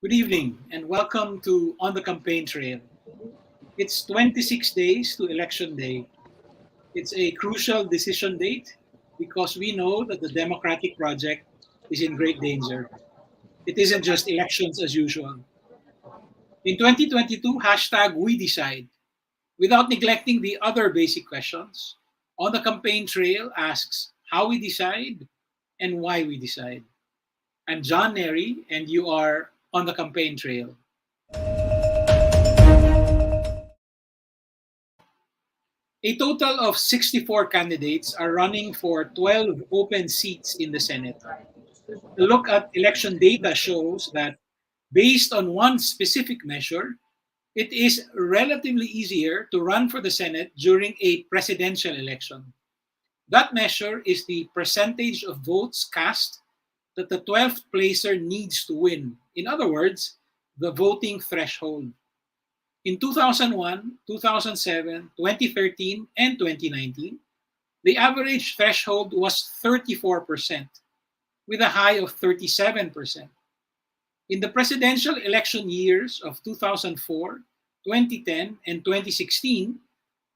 Good evening and welcome to On the Campaign Trail. It's 26 days to Election Day. It's a crucial decision date because we know that the democratic project is in great danger. It isn't just elections as usual. In 2022, hashtag we decide, without neglecting the other basic questions, On the Campaign Trail asks how we decide and why we decide. I'm John Nery and you are on the campaign trail. A total of 64 candidates are running for 12 open seats in the Senate. A look at election data shows that, based on one specific measure, it is relatively easier to run for the Senate during a presidential election. That measure is the percentage of votes cast that the 12th placer needs to win. In other words, the voting threshold. In 2001, 2007, 2013, and 2019, the average threshold was 34%, with a high of 37%. In the presidential election years of 2004, 2010, and 2016,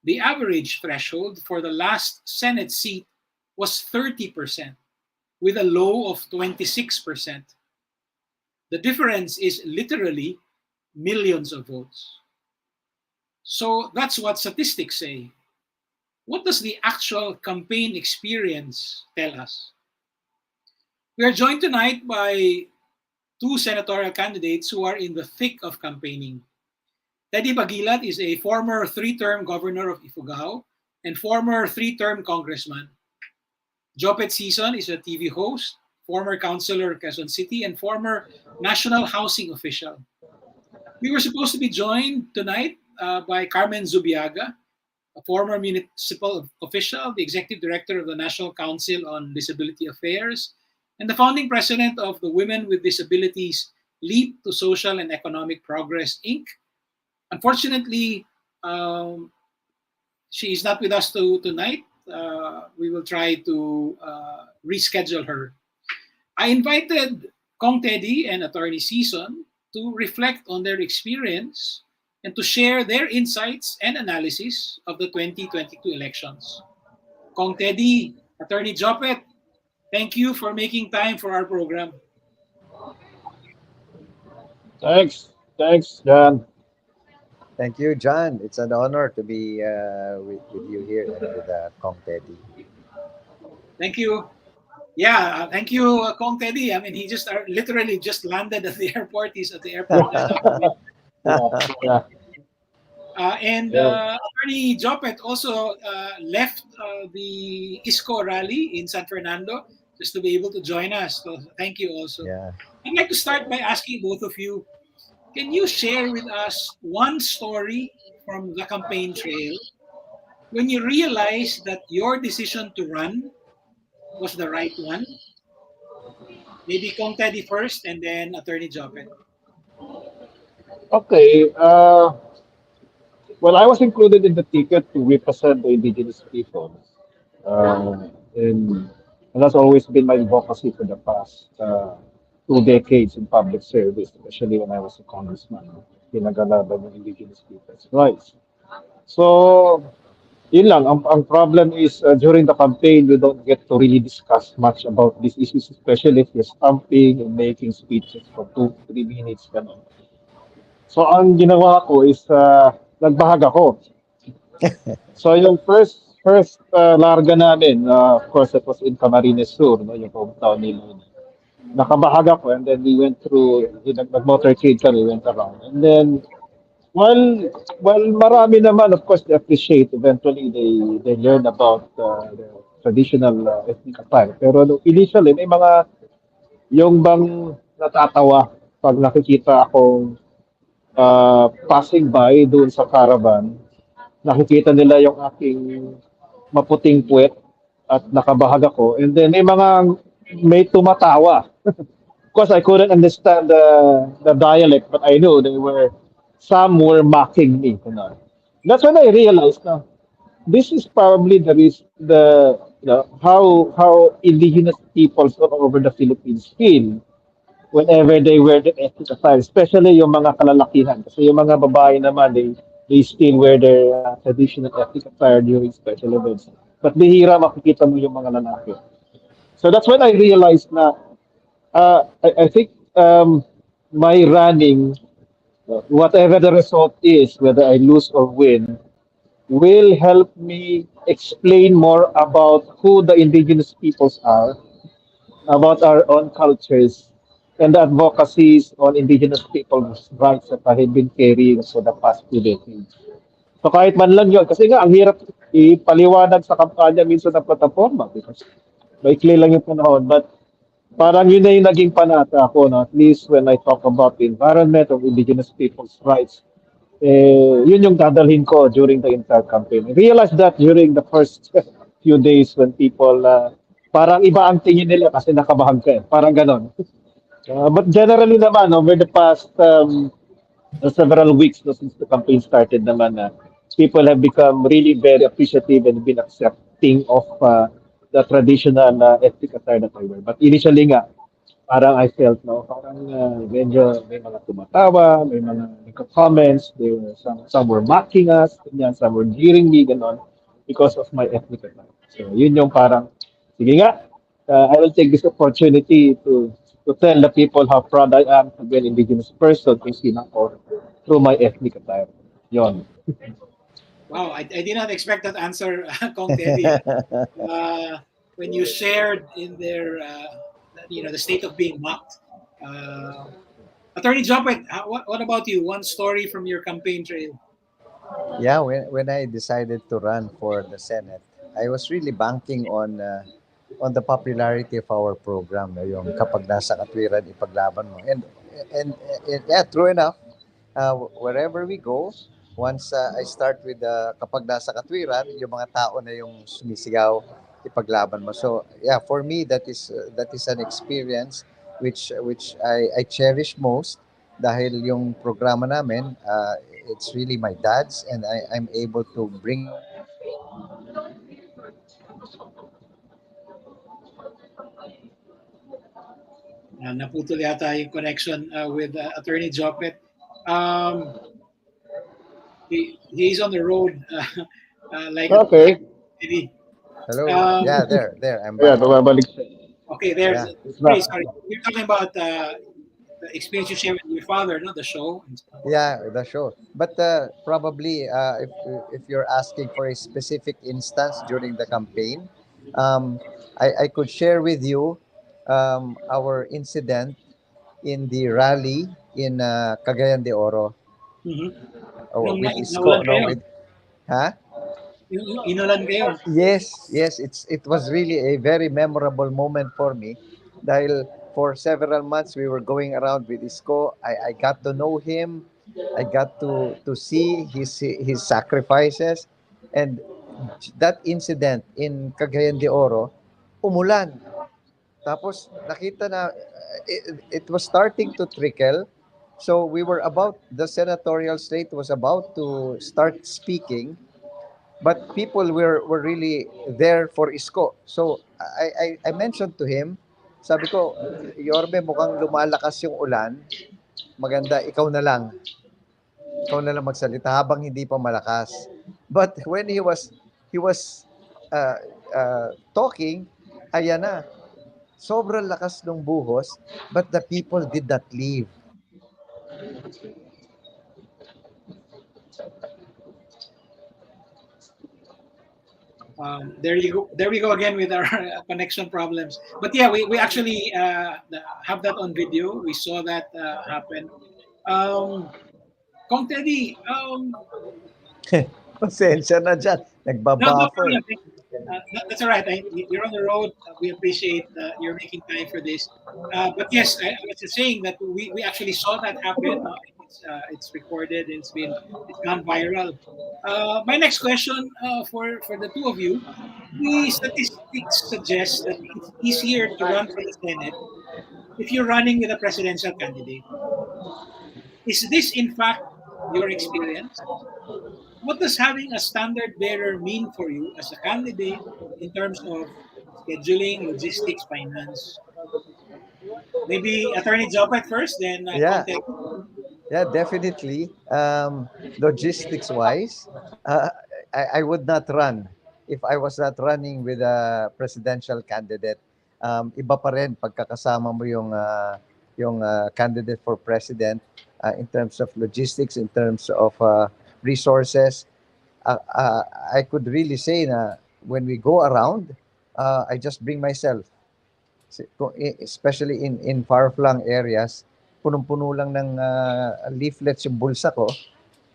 the average threshold for the last Senate seat was 30%, with a low of 26%. The difference is literally millions of votes. So that's what statistics say. What does the actual campaign experience tell us? We are joined tonight by two senatorial candidates who are in the thick of campaigning. Teddy Baguilat is a former three-term governor of Ifugao and former three-term congressman. Jopet Sison is a TV host, former councilor of Quezon City, and former national housing official. We were supposed to be joined tonight by Carmen Zubiaga, a former municipal official, the executive director of the National Council on Disability Affairs, and the founding president of the Women with Disabilities Leap to Social and Economic Progress, Inc. Unfortunately, she is not with us tonight. We will try to reschedule her. I invited Kong Teddy and Attorney Sison to reflect on their experience and to share their insights and analysis of the 2022 elections. Kong Teddy, Attorney Jopet, thank you for making time for our program. Thanks, John. Thank you, John. It's an honor to be with you here and with Kong Teddy. Thank you. Yeah, thank you, Kong Teddy. I mean, he just literally just landed at the airport. He's at the airport now. Yeah. Attorney Jopet also left the ISCO rally in San Fernando just to be able to join us. So thank you also. Yeah. I'd like to start by asking both of you, can you share with us one story from the campaign trail when you realized that your decision to run was the right one? Maybe Kong Teddy first and then Attorney Jopet. Okay. Well, I was included in the ticket to represent the indigenous people, and that's always been my advocacy for the past 2 decades in public service, especially when I was a congressman. Pinagalaban ng indigenous people's rights. So, yun lang. Ang problem is during the campaign, you don't get to really discuss much about these issues, especially if you're stamping and making speeches for 2, 3 minutes. Ganun. So, ang ginawa ko is nagbahag ako. So, yung first larga namin, of course, it was in Camarines Sur, no, yung hometown nila. Nakabahag ako and then we went through, nag-motorcade kami, we went around. And then, well, marami naman, of course, they appreciate. Eventually, they learn about the traditional ethnic attire. Pero initially, may mga yung bang natatawa pag nakikita akong passing by doon sa caravan, nakikita nila yung aking maputing puwet at nakabahag ako. And then may tumatawa. Of course, I couldn't understand the dialect, but I knew some were mocking me. You know. That's when I realized now this is probably how indigenous peoples all over the Philippines feel whenever they wear the ethnic attire, especially yung mga kalalakihan. Kasi yung mga babae naman, they still wear their traditional ethnic attire during special events. But bihira makikita mo yung mga lalaki. So that's when I realized na I think my running, whatever the result is, whether I lose or win, will help me explain more about who the indigenous peoples are, about our own cultures, and the advocacies on indigenous people's rights that I have been carrying for the past 2 decades. So kahit man lang yun, kasi nga ang hirap ipaliwanag sa kampanya minsan ng plataforma because maikli lang yung panahon. But parang yun na yung naging panata ako, no? At least when I talk about the environment of indigenous people's rights, yun yung dadalhin ko during the entire campaign. I realized that during the first few days when people, parang iba ang tingin nila kasi nakabahan ka eh. Parang ganon. But generally naman, over the past several weeks no, since the campaign started naman, people have become really very appreciative and been accepting of the traditional ethnic attire that I wear. But initially nga, parang I felt, no, parang medyo may mga tumatawa, may mga nagko-comments, some were mocking us, ganyan, some were jeering me, ganon, because of my ethnic attire. So yun yung parang, sige nga, I will take this opportunity to tell the people how proud I am to be an indigenous person in Singapore through my ethnic attire. Yon. Wow, I did not expect that answer, Kong Teddy. When you shared in their, the state of being mocked. Uh, Attorney Jopet, what about you? One story from your campaign trail. Yeah, when I decided to run for the Senate, I was really banking on the popularity of our program, no, yung kapag nasa katwiran ipaglaban mo. And yeah, true enough, wherever we go, once I start with kapag nasa katwiran, yung mga tao na yung sumisigaw ipaglaban mo. So yeah, for me that is an experience which I cherish most dahil yung programa namin it's really my dad's and I'm able to bring it to life Naputol yata yung connection with Attorney Jopet. Um, he's on the road like a Okay. maybe. hello Um, yeah there I'm Ayan, back bumabalik siya. okay, there. yeah It's Sorry, back. sorry. We're talking about the experience you shared with your father, not the show. And stuff. yeah the show but probably if you're asking for a specific instance during the campaign um, I could share with you our incident in the rally in Cagayan de Oro Mhm. with Naulan Isko no kayo. with huh Inulan kayo. Yes, it was really a very memorable moment for me dahil for several months we were going around with Isko. I got to know him. I got to see his sacrifices and that incident in Cagayan de Oro, umulan. Tapos nakita na it was starting to trickle. So we were about the senatorial slate was about to start speaking but people were really there for Isko. So I mentioned to him, sabi ko, Yorme, mukhang lumalakas yung ulan. Maganda, ikaw na lang magsalita habang hindi pa malakas. But when he was uh, talking, ayan na, sobrang lakas ng buhos, but the people did not leave. There you go. There we go again with our connection problems. But yeah, we actually have that on video. We saw that happen. Um, Kong Teddy, Pasensya na dyan. no Nagbabuffer. problem. That's all right. You're on the road. We appreciate you're making time for this. But yes, I was just saying that we actually saw that happen. It's recorded. It's gone viral. My next question for the two of you: the statistics suggest that it's easier to run for the Senate if you're running with a presidential candidate. Is this in fact your experience? What does having a standard bearer mean for you as a candidate in terms of scheduling, logistics, finance? Maybe Attorney Jopet first, then Yeah, Conte. yeah, definitely. Logistics wise, I would not run if I was not running with a presidential candidate. Iba pa rin pagkakasama mo yung candidate for president in terms of logistics, in terms of resources. I could really say na when we go around, I just bring myself. Especially in far-flung areas, punong-puno lang ng leaflets yung bulsa ko.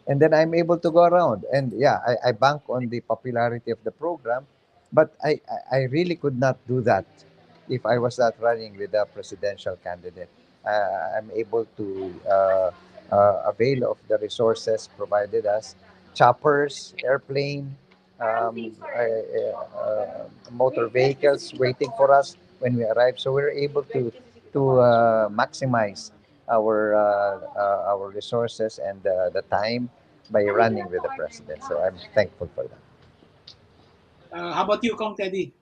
And then I'm able to go around. And yeah, I bank on the popularity of the program, but I really could not do that if I was not running with a presidential candidate. I'm able to avail of the resources provided us, choppers, airplane, motor vehicles waiting for us when we arrive. So we're able to maximize our resources and the time by running with the president. So I'm thankful for that. How about you, Kong Teddy?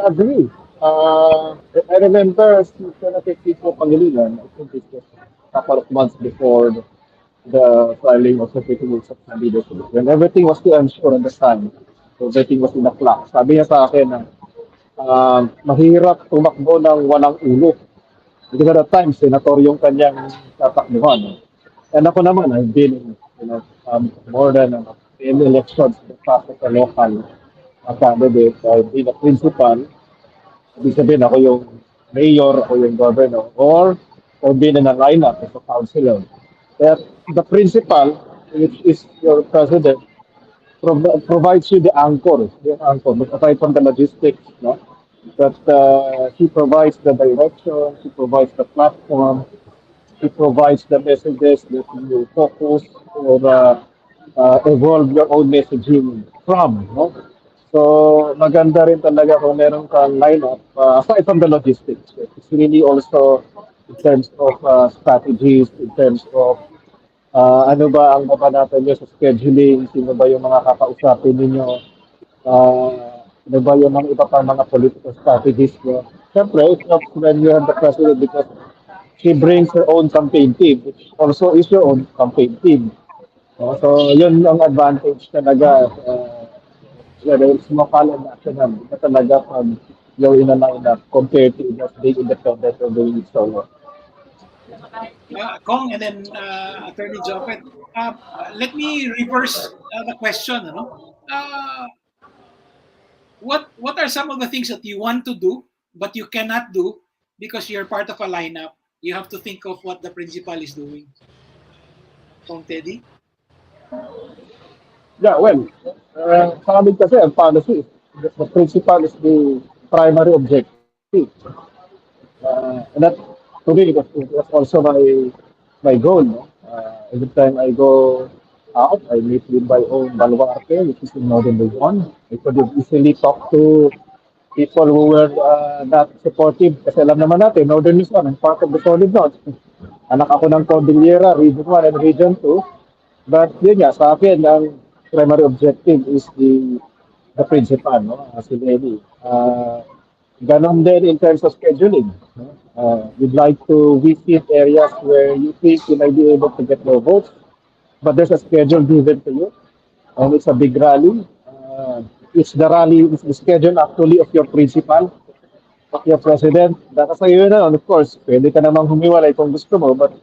Agree. I remember si Senator Kiko Pangilinan, I think it was a couple of months before the filing of certificates of candidacy. When everything was still unsure at the time, so everything was in a flux. Sabi niya sa akin na mahirap tumakbo ng walang ulo. Because at the time, senator yung kanyang tatakbuhan. And ako naman, I've been in, more than 10 elections in the past as a local candidate. I've been a principal. Ibig sabihin, ako yung mayor, ako yung governor, or I've been in a lineup as a councilor. Kaya the principal, which is your president, provides you the anchor, but aside from the logistics, no? That he provides the direction, he provides the platform, he provides the messages that you focus or evolve your own messaging from, no? So, maganda rin talaga kung meron kang lineup, aside from the logistics. It's really also in terms of strategies, in terms of ano ba ang babanatan nyo sa scheduling, sino ba yung mga kakausapin ninyo, ano ba yung mga iba pang mga political strategies nyo. Siyempre, it helps when you have the president because she brings her own campaign team, which also is your own campaign team. So, yun ang advantage talaga. Whether it's local and national, ito talaga pag you're in a lineup compared to just being independent or doing it solo. Kong and then Attorney Jopet. Let me reverse the question. Ano? What are some of the things that you want to do but you cannot do because you're part of a lineup? You have to think of what the principal is doing. Kong Teddy? Yeah, well, sa amin kasi ang policy, the principal is the primary objective. And that, to me, that's also my goal. No? Every time I go out, I meet with my own baluarte, which is in Northern Luzon. I could have easily talk to people who were not supportive. Kasi alam naman natin, Northern Luzon, I'm part of the Solid North. Anak ako ng Cordillera, Region 1 and Region 2. But yun nga, sa akin, ang primary objective is the principal, no? Si Lenny. Ganon din in terms of scheduling. No? We'd like to visit areas where you think you might be able to get more votes, but there's a schedule given to you, and it's a big rally. It's the schedule actually of your principal, of your president. Daka sa iyo na, of course, pwede ka namang humiwalay kung gusto mo, but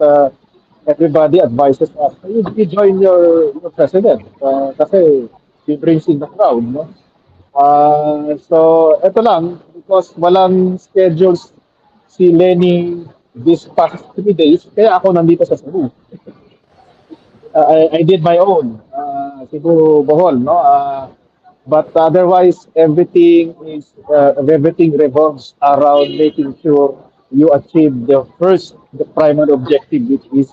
everybody advises us, you join your president. Kasi he brings in the crowd, no? So, eto lang, because walang schedules si Lenny this past 3 days, kaya ako nandito sa Cebu. I did my own, Cebu Bohol, no? But otherwise, everything revolves around making sure you achieve the primary objective, which is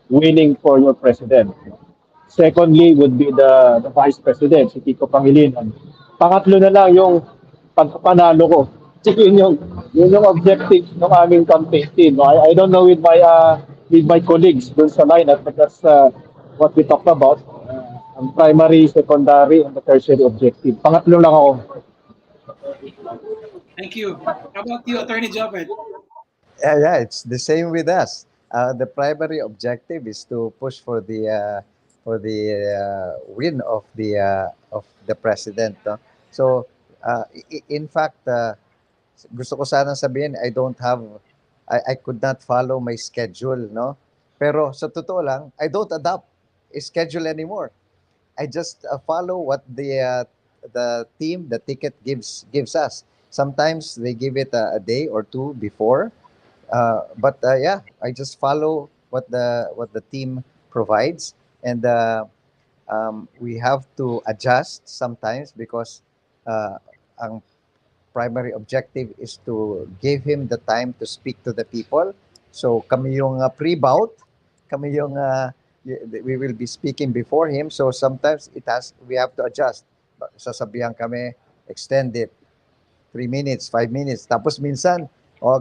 winning for your president. Secondly would be the vice president, si Kiko Pangilinan. Pangatlo na lang yung pagkapanalo ko. Yun yung objective ng aming campaign team. No? I don't know with my colleagues dun sa lineup, but that's what we talked about. Ang primary, secondary, and the tertiary objective. Pangatlo lang ako. Thank you. How about you, Attorney Jopet? Yeah, it's the same with us. The primary objective is to push for the win of the president. No? So, in fact, gusto ko sana sabihin I could not follow my schedule, no? Pero sa totoo lang, I don't adopt a schedule anymore. I just follow what the team, the ticket gives us. Sometimes they give it a day or two before, but yeah, I just follow what the team provides, and we have to adjust sometimes because ang primary objective is to give him the time to speak to the people. So kami yung pre-bout, kami yung we will be speaking before him. So sometimes we have to adjust. Sasabihan kami, extend it 3 minutes, 5 minutes. Tapos minsan,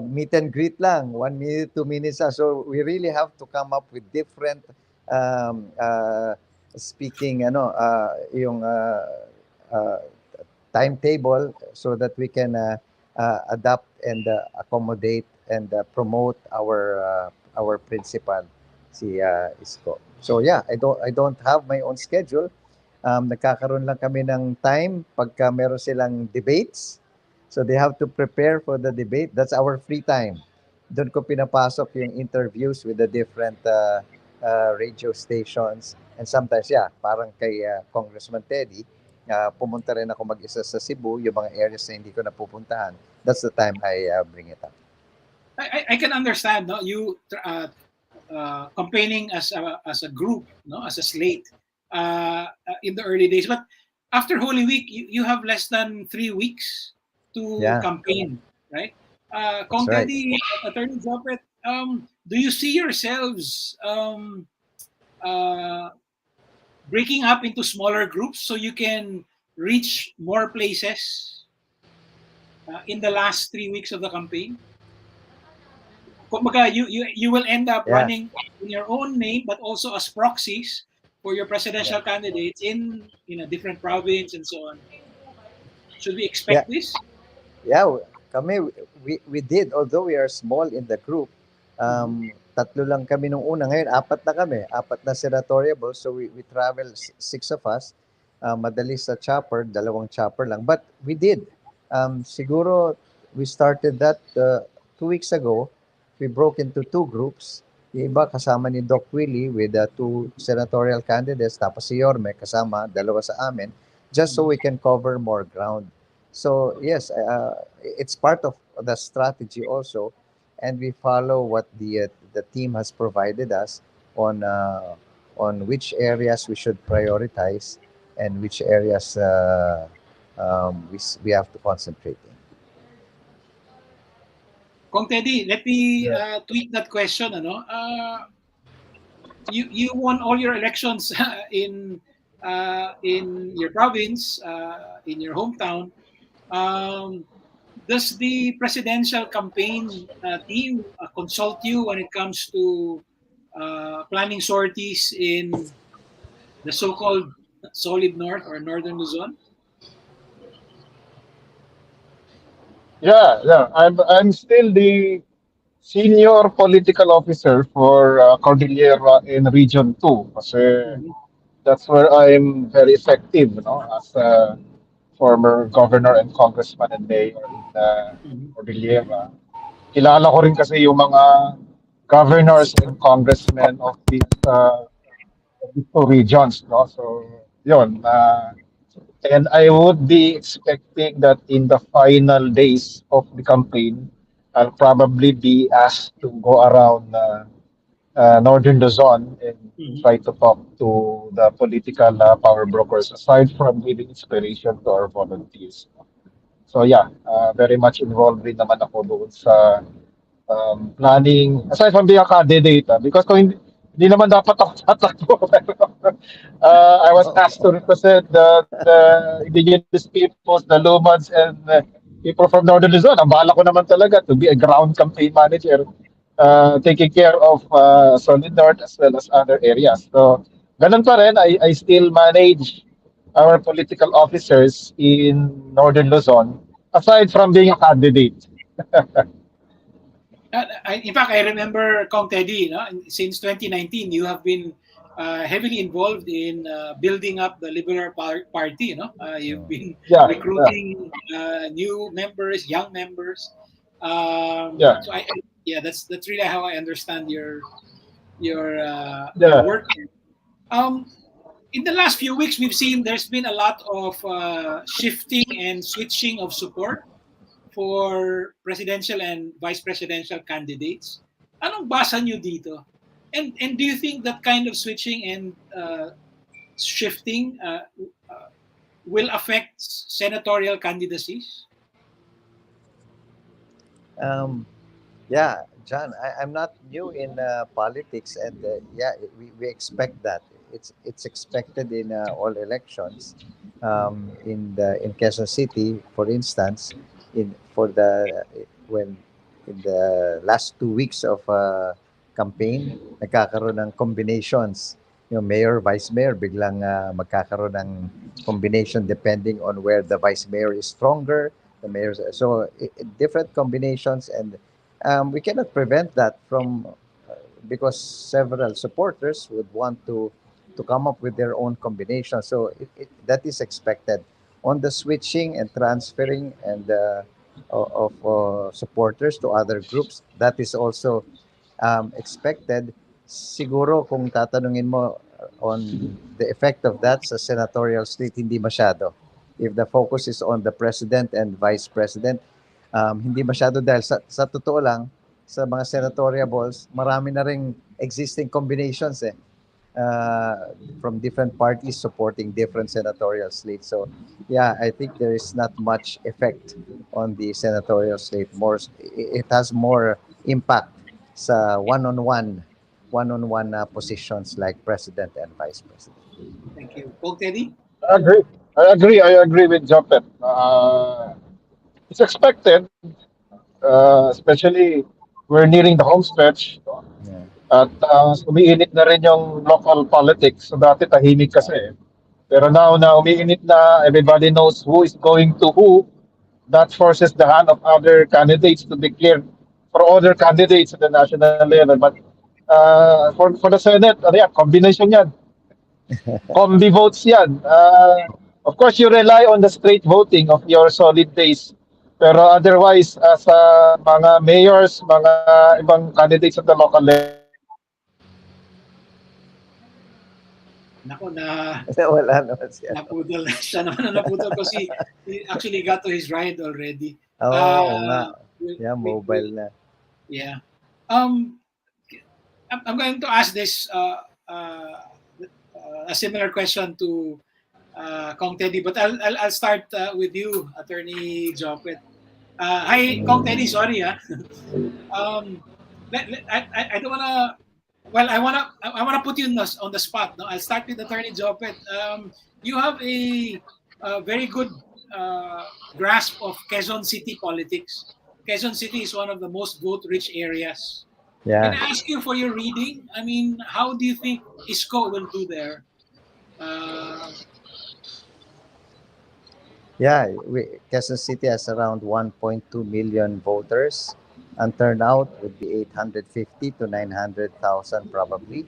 meet and greet lang, 1 minute, 2 minutes. So we really have to come up with different um, uh, speaking, yung uh, timetable so that we can adapt and accommodate and promote our principal, si Isko. So yeah, I don't have my own schedule. Nagkakaroon lang kami ng time pagka meron silang debates. So they have to prepare for the debate. That's our free time. Doon ko pinapasok yung interviews with the different radio stations. And sometimes, yeah, parang kay Congressman Teddy, pumunta rin ako mag-isa sa Cebu, yung mga areas na hindi ko napupuntahan. That's the time I bring it up. I can understand, no, you campaigning as a group, no, as a slate in the early days, but after Holy Week you have less than 3 weeks to Yeah, campaign, right? that's Kong right. Teddy, Attorney Jopet, do you see yourselves uh, breaking up into smaller groups so you can reach more places in the last 3 weeks of the campaign? Kumbaga, you will end up Yeah, running in your own name, but also as proxies for your yeah, presidential candidates in a different province and so on. Should we yeah. expect this? Yeah, kami, we did, although we are small in the group, Mhm. tatlo lang kami nung una. Ngayon, apat na kami, apat na senatorial. So we travel, six of us. Madali sa chopper, dalawang chopper lang. But we did. Siguro, we started that 2 weeks ago. We broke into two groups. Yung iba kasama ni Doc Willie with two senatorial candidates. Tapos si Yorme kasama, dalawa sa amin. Just so Mhm. we can cover more ground. So yes, it's part of the strategy also, and we follow what the team has provided us on uh, on which areas we should prioritize and which areas we have to concentrate in. Kong Teddy, let me Yeah. tweak that question. You won all your elections in your province, in your hometown. Um, does the presidential campaign team consult you when it comes to planning sorties in the so-called solid north or northern Luzon? Yeah, yeah. I'm still the senior political officer for Cordillera in Region 2 kasi Mhm, that's where I'm very effective, as a former governor and congressman and mayor in mhm, Cordillera. Kilala ko rin kasi yung mga governors and congressmen of these two regions, no? So, yun. And I would be expecting that in the final days of the campaign, I'll probably be asked to go around Northern Luzon and mhm. try to talk to the political power brokers, aside from giving inspiration to our volunteers. So yeah, very much involved rin naman ako doon sa planning, aside from being a candidate, because kung hindi naman dapat ako tatakbo. I was asked to represent the indigenous peoples, the Lumans, and people from Northern Luzon. Ang bala ko naman talaga to be a ground campaign manager, taking care of Solid North as well as other areas. So, ganun pa rin, I still manage our political officers in Northern Luzon, aside from being a candidate. In fact, I remember Kong Teddy. No? Since 2019, you have been heavily involved in building up the Liberal Party. No? You've been Yeah, yeah, recruiting new members, young members. yeah, So yeah, that's really how I understand your yeah. work. Um, in the last few weeks, we've seen there's been a lot of shifting and switching of support for presidential and vice presidential candidates. Anong basa nyo dito? And do you think that kind of switching and shifting uh, will affect senatorial candidacies? Um, Yeah, John, I'm not new in politics, and yeah, we expect that. It's expected in all elections. In Quezon City, for instance, in for the when in the last 2 weeks of campaign, nagkakaroon ng combinations. Yung mayor, vice mayor, biglang magkakaroon ng combination depending on where the vice mayor is stronger. The mayor's so different combinations, and we cannot prevent that from because several supporters would want to come up with their own combination. So that is expected. On the switching and transferring and of supporters to other groups, that is also expected. Siguro kung tatanungin mo on the effect of that sa senatorial slate, hindi masyado. If the focus is on the president and vice president, hindi masyado dahil sa totoo lang, sa mga senatorial balls, marami na ring existing combinations from different parties supporting different senatorial slates. So, yeah, I think there is not much effect on the senatorial slate. It has more impact sa one-on-one positions like president and vice president. Thank you. Kong Teddy? I agree. I agree with Jopet. It's expected, especially we're nearing the home stretch. Yeah. At umiinit na rin yung local politics. So dati tahimik kasi. Pero now na umiinit na, everybody knows who is going to who. That forces the hand of other candidates to declare for other candidates at the national level. But for the Senate, ano yan, combination yan. Combi votes yan. Of course, you rely on the straight voting of your solid base. Pero otherwise, sa mga mayors, mga ibang candidates at the local level, Nako na Wala naman siya. naputol siya naman na naputol ko he actually got to his ride already. Oo nga. Yeah, We mobile na. yeah. Um, I'm going to ask this a similar question to Kong Teddy, but I'll start with you, Attorney Jopet. Hi, Kong Teddy. Sorry, um, I don't wanna. Well, I wanna put you on the spot. No, I'll start with Attorney Jopet. You have a very good grasp of Quezon City politics. Quezon City is one of the most vote-rich areas. Can Yeah. I ask you for your reading? I mean, how do you think ISCO will do there? Uh, Yeah, Quezon City has around 1.2 million voters, and turnout would be 850 to 900,000 probably.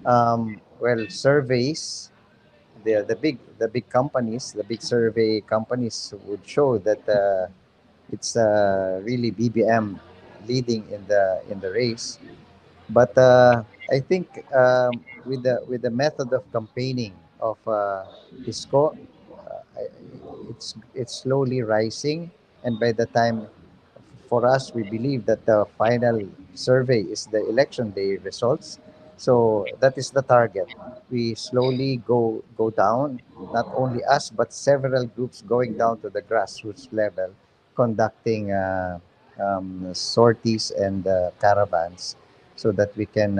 Well, surveys, the big companies, the big survey companies would show that it's really BBM leading in the race. But I think with the method of campaigning of Pisco, it's slowly rising, and by the time for us, we believe that the final survey is the election day results. So that is the target. We slowly go down, not only us but several groups going down to the grassroots level, conducting sorties and caravans, so that we can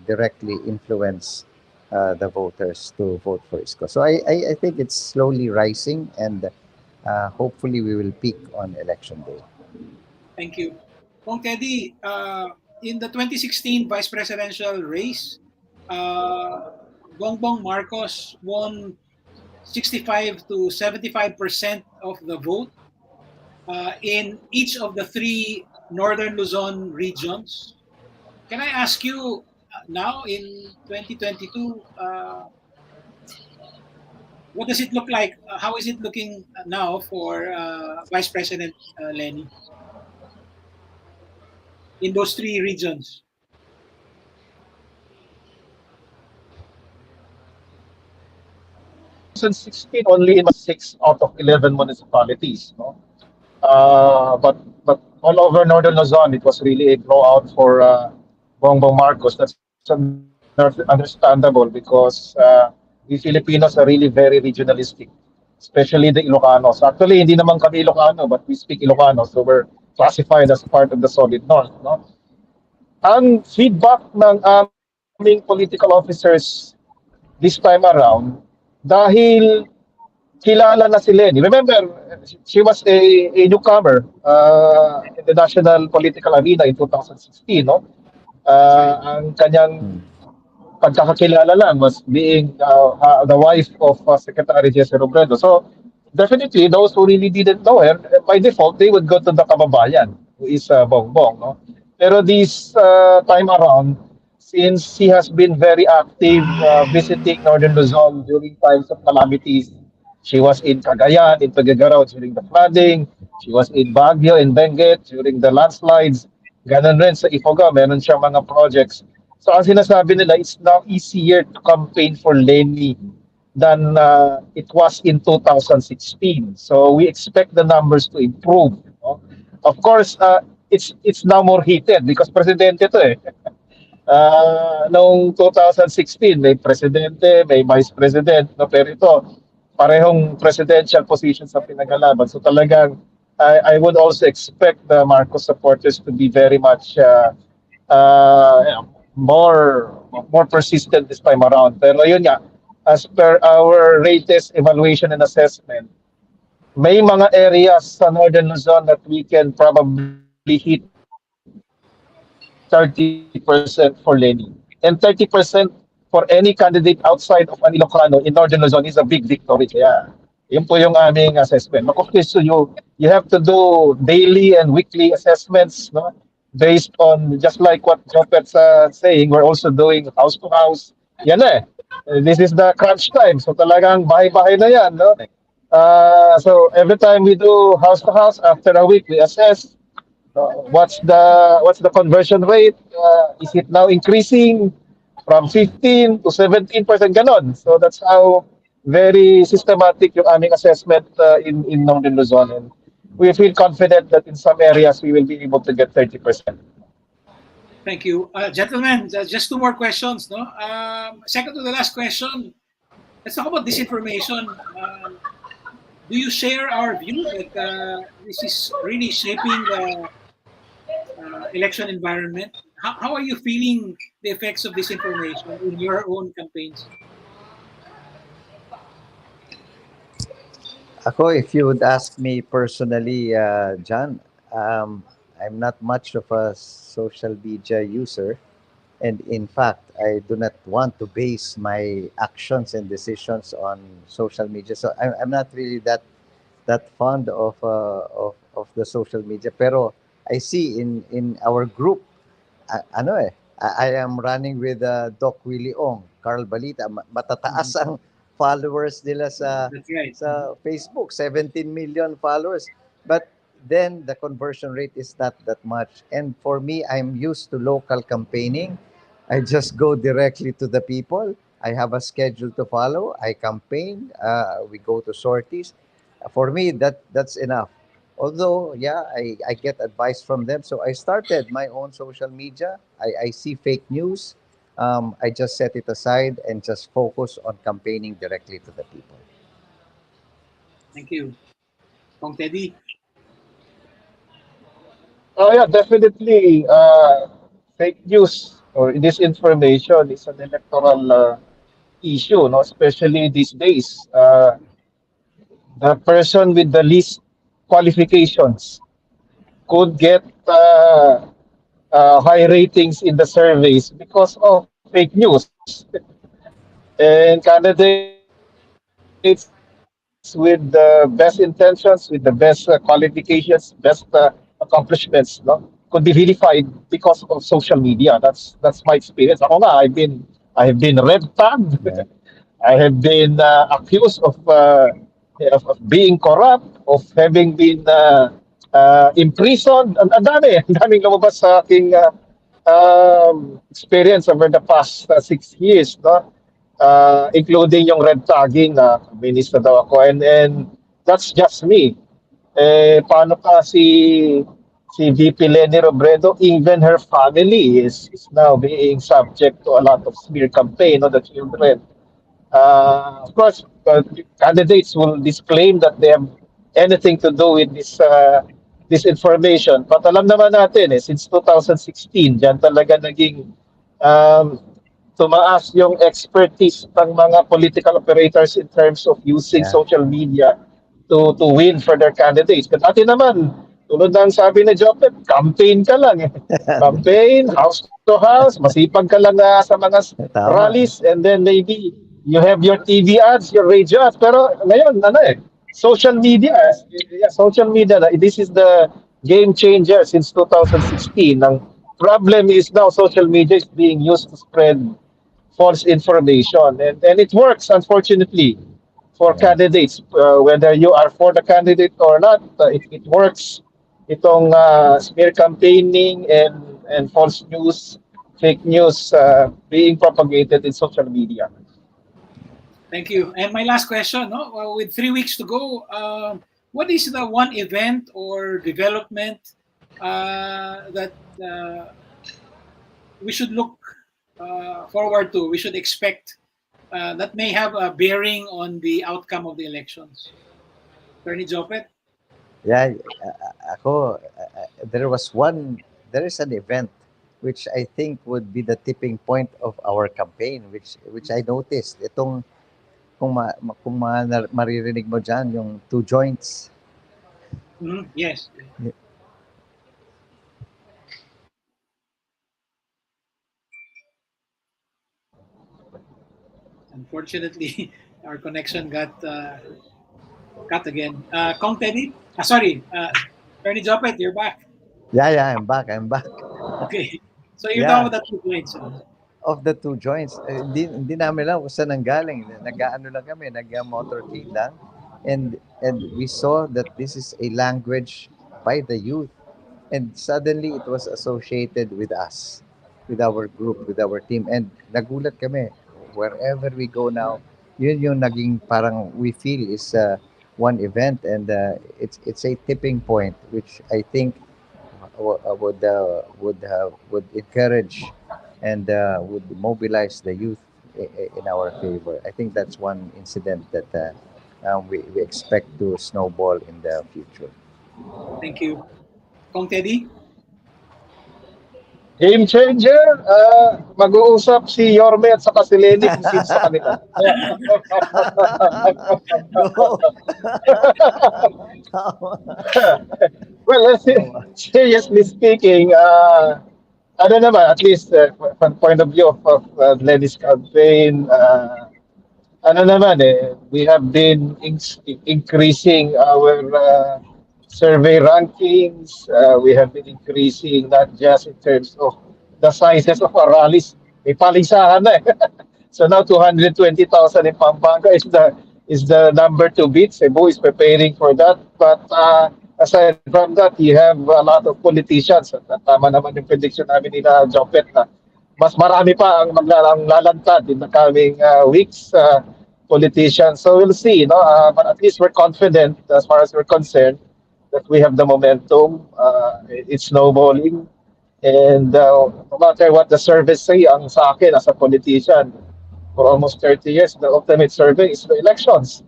directly influence the voters to vote for ISCO. So I think it's slowly rising, and hopefully we will peak on election day. Thank you. Kong Teddy, in the 2016 vice presidential race, uh, Bongbong Marcos won 65 to 75% of the vote in each of the three Northern Luzon regions. Can I ask you now in 2022, what does it look like? How is it looking now for Vice President Lenny in those three regions? 2016, only in 6 out of 11 municipalities. No? But all over Northern Luzon, it was really a blowout for Bongbong Marcos. That's understandable because we Filipinos are really very regionalistic, especially the Ilocanos. Actually, hindi naman kami Ilocano, but we speak Ilocano, so we're classified as part of the solid north. No? Ang feedback ng aming political officers this time around, dahil kilala na si Lenny. Remember, she was a newcomer in the national political arena in 2016, no? That's right. Ang kanyang pagkakakilala lang was being the wife of Secretary Jesse Robredo. So, definitely, those who really didn't know her, by default, they would go to the kababayan, who is Bongbong, no? Pero this time around, since he has been very active visiting Northern Luzon during times of calamities, she was in Cagayan, in Tuguegarao during the flooding. She was in Baguio, in Benguet during the landslides. Ganon rin sa Ifugao, meron siyang mga projects. So ang sinasabi nila, it's now easier to campaign for Lenny than it was in 2016. So we expect the numbers to improve. No? Of course, it's now more heated because presidente to eh. Noong 2016, may presidente, may vice president, no? Pero ito, parehong presidential position sa pinagalaban. So talagang, I would also expect the Marcos supporters to be very much more persistent this time around. Pero yun nga, as per our latest evaluation and assessment, may mga areas sa Northern Luzon that we can probably hit 30% for Lenny. And 30% for any candidate outside of an Ilocano in Northern Luzon is a big victory. Kaya yun po yung aming assessment. But of course, you have to do daily and weekly assessments, no? Based on, just like what Jopet's saying, we're also doing house to house. Yan na eh. This is the crunch time. So talagang bahay-bahay na yan, no? So every time we do house to house, after a week, we assess what's the conversion rate. Is it now increasing from 15 to 17% ganon? So that's how very systematic yung aming assessment in Northern Luzon. And we feel confident that in some areas we will be able to get 30%. Thank you. Gentlemen, just two more questions. No? Second to the last question, let's talk about disinformation. Do you share our view that this is really shaping the election environment? How are you feeling the effects of disinformation in your own campaigns? Ako, if you would ask me personally, John, I'm not much of a social media user. And in fact, I do not want to base my actions and decisions on social media. So I'm not really that fond of the social media. Pero I see in our group, I am running with Doc Willie Ong, Carl Balita. Matataas ang followers nila That's right. sa Facebook, 17 million followers. But then the conversion rate is not that much. And for me, I'm used to local campaigning. I just go directly to the people. I have a schedule to follow. I campaign. We go to sorties. For me, that's enough. Although, yeah, I get advice from them. So I started my own social media. I see fake news. I just set it aside and just focus on campaigning directly to the people. Thank you. Kong Teddy. Oh yeah, definitely. Fake news or disinformation is an electoral issue, no? Especially these days. The person with the least qualifications could get high ratings in the surveys because of fake news. And candidates with the best intentions, with the best qualifications, best accomplishments, no? could be vilified because of social media. That's my experience. Ako nga, I have been red tagged. Yeah. I have been accused of being corrupt, of having been imprisoned. Ang dami, ang daming lumabas sa aking experience over the past 6 years, no? Including yung red tagging na minister daw ako, and that's just me. Paano pa si VP Lenny Robredo, even her family is now being subject to a lot of smear campaign, no, the children. Of course, candidates will disclaim that they have anything to do with this information. But alam naman natin, since 2016, diyan talaga naging um, tumaas yung expertise ng mga political operators in terms of using Yeah. social media to win for their candidates. Kasi dati naman, tulad ng sabi ni Jopet, campaign ka lang. Campaign, house to house, masipag ka lang sa mga Tama. rallies, and then maybe you have your TV ads, your radio ads. Pero ngayon, social media, social media, this is the game changer since 2016. Ang problem is now social media is being used to spread false information. And it works, unfortunately, for Yeah. candidates. Whether you are for the candidate or not, it works. Itong smear campaigning and false news, fake news being propagated in social media. Thank you. And my last question, no? With 3 weeks to go, what is the one event or development that we should look forward to, we should expect that may have a bearing on the outcome of the elections? Attorney Jopet? Yeah, ako, there is an event which I think would be the tipping point of our campaign, which I noticed. Itong, kung maririnig mo dyan, yung two joints. Yes. Unfortunately, our connection got cut again. Kong Teddy? Sorry, Attorney Jopet, you're back. Yeah, I'm back. Okay. So you're Yeah, done with that two points. of the two joints, hindi namin alam kung saan nanggaling. Nag-ano lang kami, nag-motorcade lang. And we saw that this is a language by the youth. And suddenly it was associated with us, with our group, with our team. And nagulat kami, wherever we go now, yun yung naging parang we feel is one event, and it's a tipping point which I think would encourage and would mobilize the youth in our favor. I think that's one incident that we expect to snowball in the future. Thank you. Kong Teddy? Game changer, mag-uusap si Yorme at saka si Lenny kung sino sa kanila. No. Well, seriously speaking, ano naman, at least from point of view of Lenny's campaign, ano naman we have been increasing our survey rankings. We have been increasing not just in terms of the sizes of our rallies. May paligsahan na So now 220,000 in Pampanga is the number to beat. Cebu is preparing for that. But aside from that, you have a lot of politicians. At tama naman yung prediction namin nila Jopet na mas marami pa ang lalantad in the coming weeks, politicians. So we'll see, no? But at least we're confident as far as we're concerned that we have the momentum. It's snowballing. And no matter what the surveys say, ang sa akin as a politician, for almost 30 years, the ultimate survey is the elections.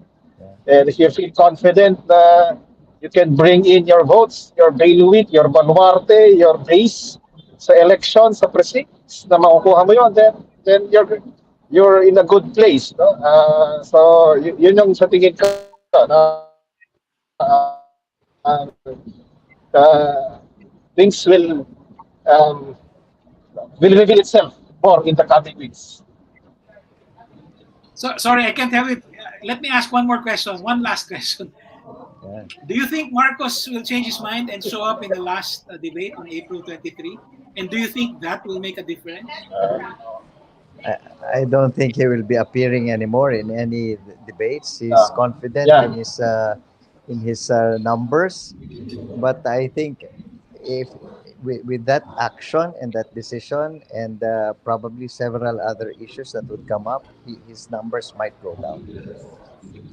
And if you feel confident na you can bring in your votes, your bailiwick, your baluarte, your base sa election, sa precincts, na makukuha mo yun, then you're in a good place. No? So, yun yung sa tingin ko na things um, will reveal itself more in the coming weeks. So sorry, I can't have it. Let me ask one more question. One last question. Yeah. Do you think Marcos will change his mind and show up in the last debate on April 23? And do you think that will make a difference? I, I don't think he will be appearing anymore in any debates. He's Uh, confident yeah, in his numbers, but I think if with that action and that decision and probably several other issues that would come up, his numbers might go down.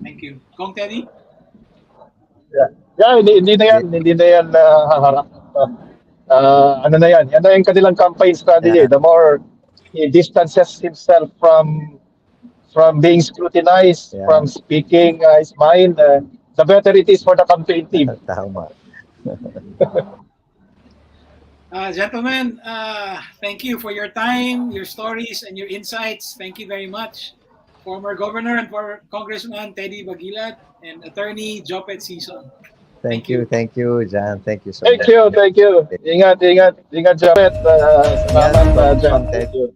Thank you. Kong Teddy? yeah. Yeah, hindi na yan, Ye- hindi na yan haharap. Ano na yan? Yan na yung kanilang campaign strategy. Yeah, The more he distances himself from being scrutinized, yeah, from speaking his mind, the better it is for the campaign team. tama. Gentlemen, thank you for your time, your stories, and your insights. Thank you very much. Former Governor and for Congressman Teddy Baguilat and Attorney Jopet Sison. Thank you. Thank you, John. Thank you so Thank much. you, thank you. Ingat, ingat, ingat, Japet. Ingat, Salamat, Jan. Kong Ted. Thank you.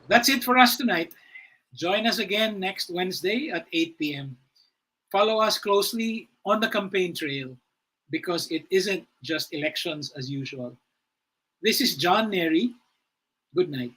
That's it for us tonight. Join us again next Wednesday at 8 p.m. Follow us closely on the campaign trail because it isn't just elections as usual. This is John Nery. Good night.